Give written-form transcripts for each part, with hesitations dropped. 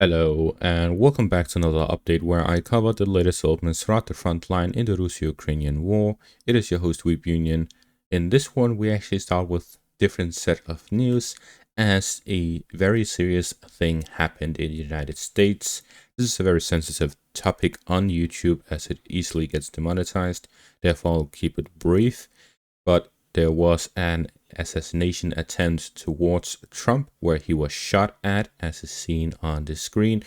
Hello, and welcome back to another update where I cover the latest developments throughout the front line in the Russo-Ukrainian war. It is your host, Weep Union. In this one, we actually start with different set of news as a very serious thing happened in the United States. This is a very sensitive topic on YouTube as it easily gets demonetized. Therefore, I'll keep it brief. But there was an assassination attempt towards Trump where he was shot at, as is seen on the screen.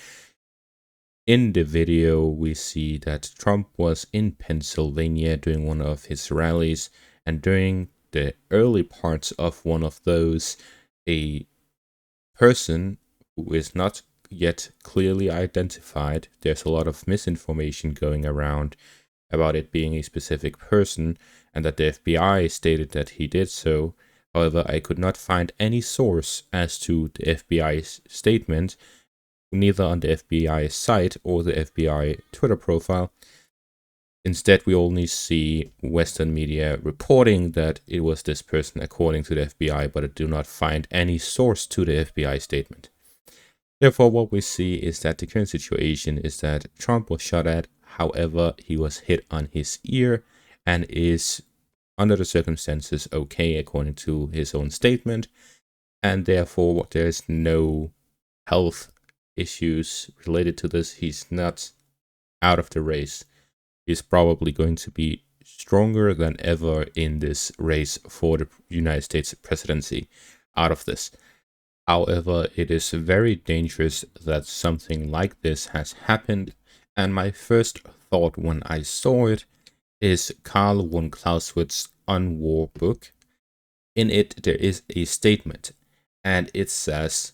In the video, we see that Trump was in Pennsylvania doing one of his rallies, and during the early parts of one of those, a person who is not yet clearly identified, there's a lot of misinformation going around about it being a specific person, and that the FBI stated that he did so. However, I could not find any source as to the FBI's statement, neither on the FBI site or the FBI Twitter profile. Instead, we only see Western media reporting that it was this person according to the FBI, but I do not find any source to the FBI statement. Therefore, what we see is that the current situation is that Trump was shot at. However, he was hit on his ear and is, under the circumstances, okay, according to his own statement. And therefore, there's no health issues related to this. He's not out of the race. He's probably going to be stronger than ever in this race for the United States presidency out of this. However, it is very dangerous that something like this has happened, and my first thought when I saw it is Carl von Clausewitz's On War book. In it, there is a statement, and it says,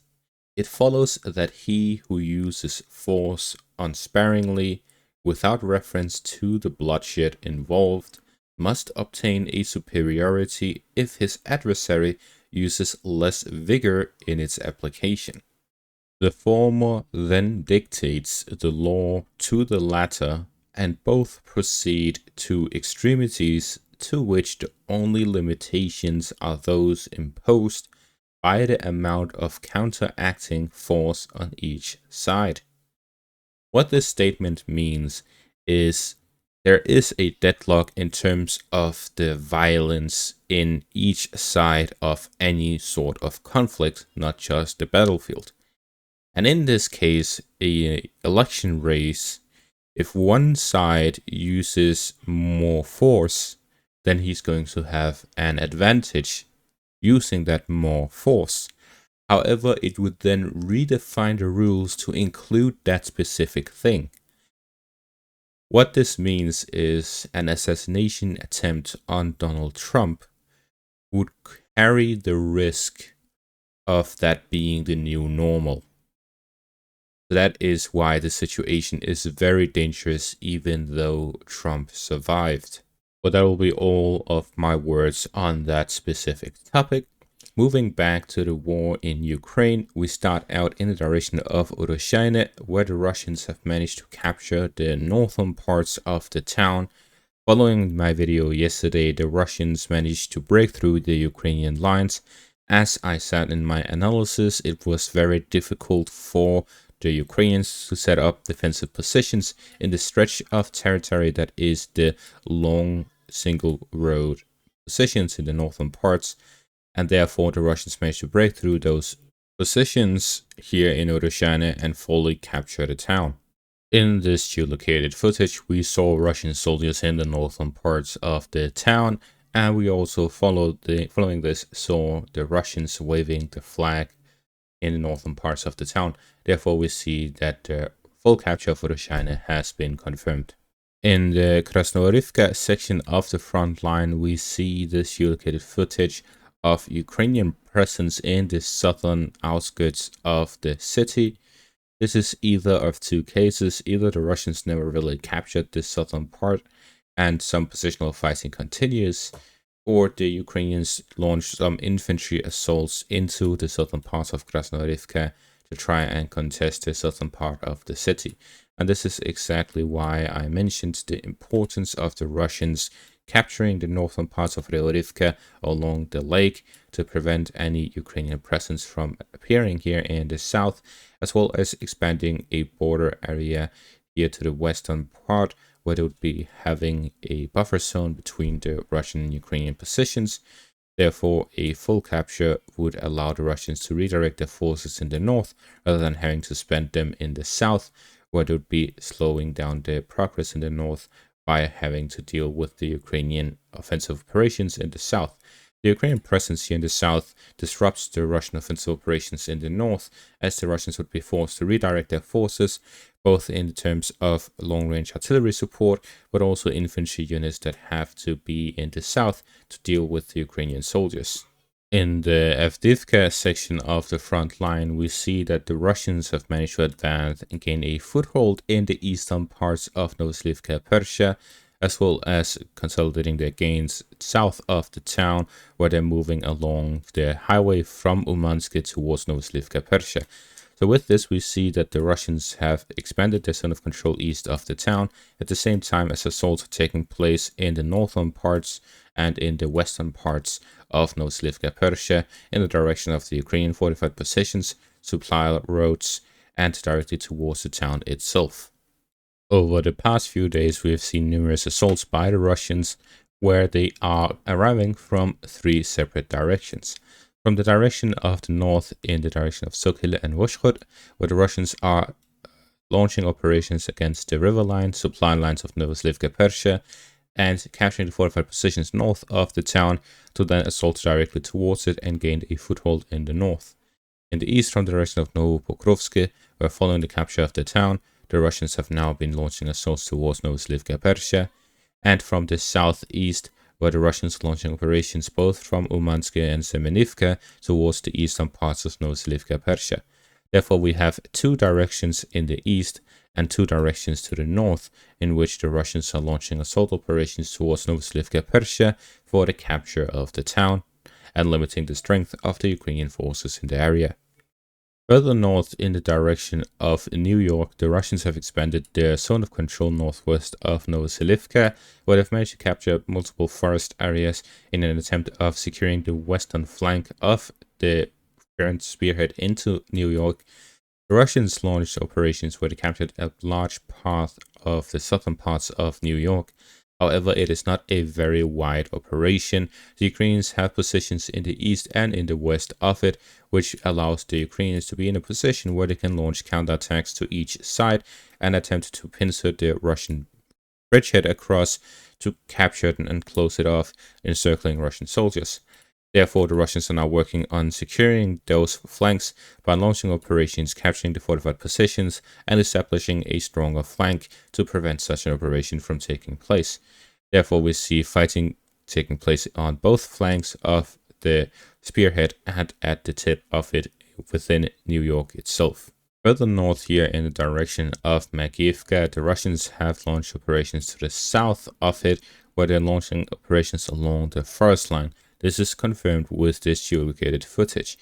"It follows that he who uses force unsparingly, without reference to the bloodshed involved, must obtain a superiority if his adversary uses less vigor in its application. The former then dictates the law to the latter, and both proceed to extremities to which the only limitations are those imposed by the amount of counteracting force on each side." What this statement means is there is a deadlock in terms of the violence in each side of any sort of conflict, not just the battlefield. And in this case, an election race, if one side uses more force, then he's going to have an advantage using that more force. However, it would then redefine the rules to include that specific thing. What this means is an assassination attempt on Donald Trump would carry the risk of that being the new normal. That is why the situation is very dangerous, even though Trump survived. But that will be all of my words on that specific topic. Moving back to the war in Ukraine, we start out in the direction of Urozhaine, where the Russians have managed to capture the northern parts of the town. Following my video yesterday, the Russians managed to break through the Ukrainian lines. As I said in my analysis, it was very difficult for the Ukrainians to set up defensive positions in the stretch of territory that is the long single road positions in the northern parts. And therefore, the Russians managed to break through those positions here in Urozhaine and fully capture the town. In this geolocated footage, we saw Russian soldiers in the northern parts of the town, and we also following this saw the Russians waving the flag in the northern parts of the town. Therefore, we see that the full capture of Urozhaine has been confirmed. In the Krasnoorivka section of the front line, we see this geolocated footage of Ukrainian presence in the southern outskirts of the city. This is either of two cases. Either the Russians never really captured the southern part and some positional fighting continues, or the Ukrainians launched some infantry assaults into the southern part of Krasnoorivka to try and contest the southern part of the city. And this is exactly why I mentioned the importance of the Russians capturing the northern parts of Ryorivka along the lake to prevent any Ukrainian presence from appearing here in the south, as well as expanding a border area here to the western part, where they would be having a buffer zone between the Russian and Ukrainian positions. Therefore, a full capture would allow the Russians to redirect their forces in the north rather than having to spend them in the south, where they would be slowing down their progress in the north by having to deal with the Ukrainian offensive operations in the south. The Ukrainian presence here in the south disrupts the Russian offensive operations in the north, as the Russians would be forced to redirect their forces, both in terms of long-range artillery support, but also infantry units that have to be in the south to deal with the Ukrainian soldiers. In the Avdiivka section of the front line, we see that the Russians have managed to advance and gain a foothold in the eastern parts of Novoslivka Persia, as well as consolidating their gains south of the town, where they're moving along the highway from Umansk towards Novoslivka Persia. So with this, we see that the Russians have expanded their zone of control east of the town, at the same time as assaults are taking place in the northern parts and in the western parts of Novoslivka Persia in the direction of the Ukrainian fortified positions, supply roads, and directly towards the town itself. Over the past few days, we have seen numerous assaults by the Russians, where they are arriving from three separate directions. From the direction of the north, in the direction of Sokhil and Voshchod, where the Russians are launching operations against the river line, supply lines of Novoslivka Persia, and capturing the fortified positions north of the town to then assault directly towards it and gain a foothold in the north. In the east, from the direction of Novopokrovsky, where following the capture of the town, the Russians have now been launching assaults towards Novoslivka Persia, and from the southeast, where the Russians are launching operations both from Umansk and Semenivka towards the eastern parts of Novoslivka Persia. Therefore, we have two directions in the east and two directions to the north, in which the Russians are launching assault operations towards Novoslivka Persia for the capture of the town and limiting the strength of the Ukrainian forces in the area. Further north, in the direction of New York, the Russians have expanded their zone of control northwest of Novoselivka, where they've managed to capture multiple forest areas in an attempt of securing the western flank of the current spearhead into New York. The Russians launched operations where they captured a large part of the southern parts of New York. However, it is not a very wide operation. The Ukrainians have positions in the east and in the west of it, which allows the Ukrainians to be in a position where they can launch counterattacks to each side and attempt to pincer the Russian bridgehead across to capture it and close it off, encircling Russian soldiers. Therefore, the Russians are now working on securing those flanks by launching operations, capturing the fortified positions, and establishing a stronger flank to prevent such an operation from taking place. Therefore, we see fighting taking place on both flanks of the spearhead and at the tip of it within New York itself. Further north here in the direction of Makivka, the Russians have launched operations to the south of it, where they're launching operations along the forest line. This is confirmed with this geolocated footage.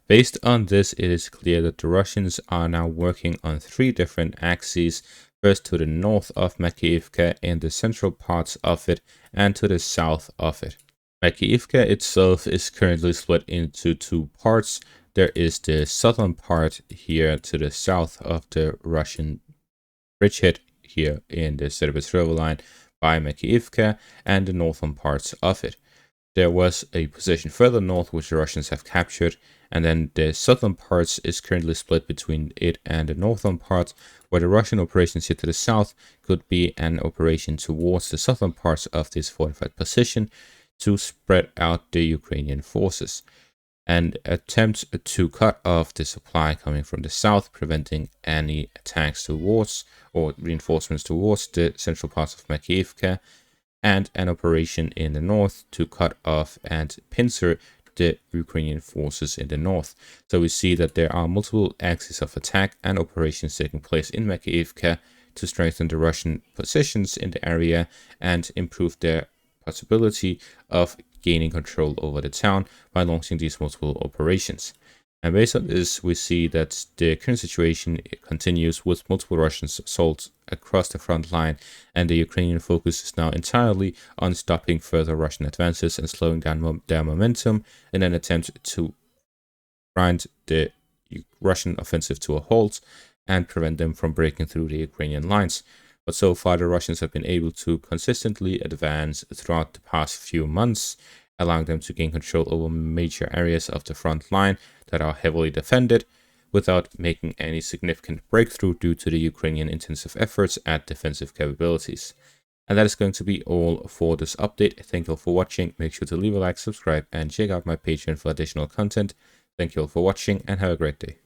Based on this, it is clear that the Russians are now working on three different axes, first to the north of Makivka in the central parts of it, and to the south of it. Makivka itself is currently split into two parts. There is the southern part here to the south of the Russian bridgehead here in the Serbis river line by Makivka, and the northern parts of it. There was a position further north which the Russians have captured, and then the southern parts is currently split between it and the northern part, where the Russian operations here to the south could be an operation towards the southern parts of this fortified position to spread out the Ukrainian forces and attempt to cut off the supply coming from the south, preventing any attacks towards or reinforcements towards the central parts of Makivka, and an operation in the north to cut off and pincer the Ukrainian forces in the north. So we see that there are multiple axes of attack and operations taking place in Makivka to strengthen the Russian positions in the area and improve their possibility of gaining control over the town by launching these multiple operations. And based on this, we see that the current situation continues with multiple Russian assaults across the front line, and the Ukrainian focus is now entirely on stopping further Russian advances and slowing down their momentum in an attempt to grind the Russian offensive to a halt and prevent them from breaking through the Ukrainian lines. But so far, the Russians have been able to consistently advance throughout the past few months, allowing them to gain control over major areas of the front line that are heavily defended without making any significant breakthrough due to the Ukrainian intensive efforts at defensive capabilities. And that is going to be all for this update. Thank you all for watching. Make sure to leave a like, subscribe, and check out my Patreon for additional content. Thank you all for watching and have a great day.